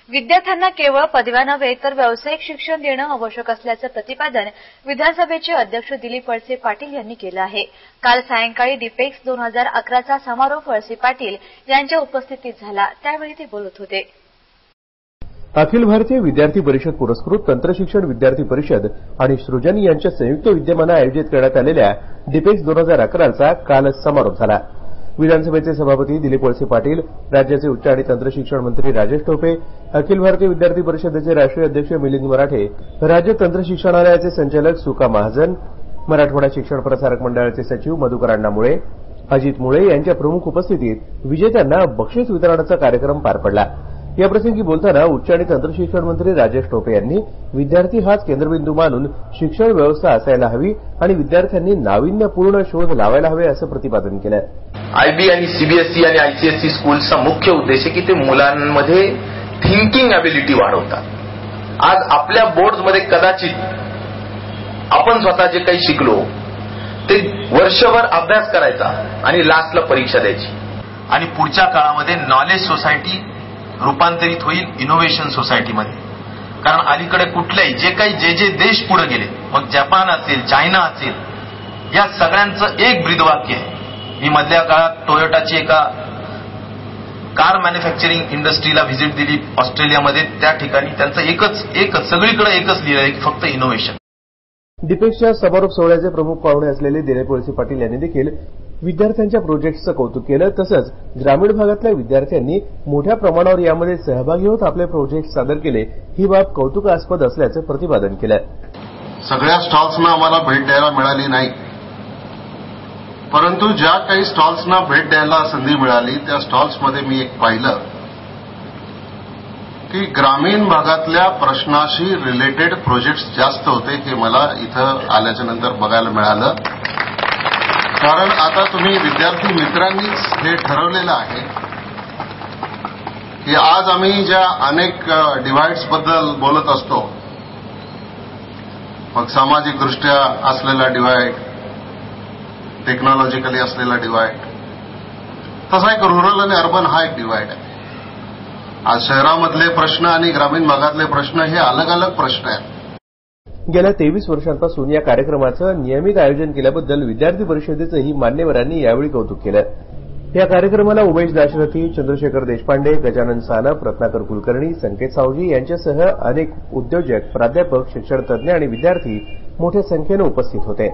विद्यार्थ्यांना केवळ पदव्या नव्हे तर व्यावसायिक शिक्षण देणं आवश्यक असल्याचं प्रतिपादन विधानसभेचे अध्यक्ष दिलीप वळसे पाटील यांनी केलं आहे। काल सायंकाळी डिपेक्स 2011चा समारोप वळसे पाटील यांच्या उपस्थितीत झाला, त्यावेळी ते बोलत होते। अखिल भारतीय विद्यार्थी परिषद पुरस्कृत तंत्रशिक्षण विद्यार्थी परिषद आणि सृजन यांच्या संयुक्त विद्यमाने आयोजित करण्यात आलेल्या डिपेक्स 2011चा काल समारोप झाला। विधानसभेचे सभापती दिलीप वळसे पाटील, राज्याचे उच्च आणि तंत्रशिक्षण मंत्री राजेश टोपे, अखिल भारतीय विद्यार्थी परिषदेचे राष्ट्रीय अध्यक्ष मिलिंद मराठे, राज्य तंत्रशिक्षणालयाचे संचालक सुका महाजन, मराठवाडा शिक्षण प्रसारक मंडळाचे सचिव मधुकर अण्णा मुळे, अजित मुळे यांच्या प्रमुख उपस्थितीत विजेत्यांना बक्षीस वितरणाचा कार्यक्रम पार पडला। याप्रसंगी बोलताना उच्च आणि तंत्रशिक्षण मंत्री राजेश टोपे यांनी विद्यार्थी हाच केंद्रबिंदू मानून शिक्षण व्यवस्था असायला हवी आणि विद्यार्थ्यांनी नाविन्यपूर्ण शोध लावायला हवे असं प्रतिपादन केलं। आयबी आणि सीबीएसई आणि आयसीएसई स्कूलचा मुख्य उद्देश आहे की ते मुलांमध्ये थिंकिंग एबिलिटी वाढवतात। आज आपल्या बोर्डमध्ये कदाचित आपण स्वतः जे काही शिकलो ते वर्षभर अभ्यास करायचा आणि लास्टला परीक्षा द्यायची आणि पुढच्या काळामध्ये नॉलेज सोसायटी रूपांतरित होईल इनोव्हेशन सोसायटीमध्ये। कारण अलीकडे कुठल्याही जे देश पुढे गेले, मग जपान असेल, चायना असेल, या सगळ्यांचं एक ब्रीदवाक्य आहे। मी मधल्या काळात टोयोटाची एका कार मॅन्युफॅक्चरिंग इंडस्ट्रीला व्हिजिट दिली ऑस्ट्रेलियामध्ये। त्या ठिकाणी त्यांचं एकच सगळीकडे एकच लिहिलं आहे की फक्त इनोव्हेशन। डिपेक्सच्या समारोप सोहळ्याचे प्रमुख पाहुणे असलेले दिलीप वळसे पाटील यांनी देखील विद्यार्थ्यांच्या प्रोजेक्ट्सचं कौतुक केलं। तसंच ग्रामीण भागातल्या विद्यार्थ्यांनी मोठ्या प्रमाणावर यामध्ये सहभागी होत आपले प्रोजेक्ट सादर केले, ही बाब कौतुकास्पद असल्याचं प्रतिपादन केलं। सगळ्या स्टॉल्सना आम्हाला भेट द्यायला मिळाली नाही, परंतु ज्या काही स्टॉल्सना भेट द्यायला संधी मिळाली त्या स्टॉल्समध्ये मी एक पाहिलं की ग्रामीण भागातल्या प्रश्नाशी रिलेटेड प्रोजेक्ट्स जास्त होते, हे मला इथं आल्याच्या नंतर बघायला मिळालं। कारण आता तुम्ही विद्यार्थी मित्रांनीच हे ठरवलेलं आहे की आज आम्ही ज्या अनेक डिव्हाइड्सबद्दल बोलत असतो, मग सामाजिकदृष्ट्या असलेला डिव्हाइड, टेक्नॉलॉजिकली असलेला डिव्हाइड, तसा एक रुरल आणि अर्बन हा एक डिव्हाइड आहे। आज शहरामधले प्रश्न आणि ग्रामीण भागातले प्रश्न हे अलग अलग प्रश्न आहेत। गेल्या 23 वर्षांपासून या कार्यक्रमाचं नियमित आयोजन केल्याबद्दल विद्यार्थी परिषदेचंही मान्यवरांनी यावेळी कौतुक केलं। या कार्यक्रमाला उमेश दाशरथी, चंद्रशेखर देशपांडे, गजानन सानप, रत्नाकर कुलकर्णी, संकेत सावजी यांच्यासह अनेक उद्योजक, प्राध्यापक, शिक्षणतज्ज्ञ आणि विद्यार्थी मोठ्या संख्येनं उपस्थित होते।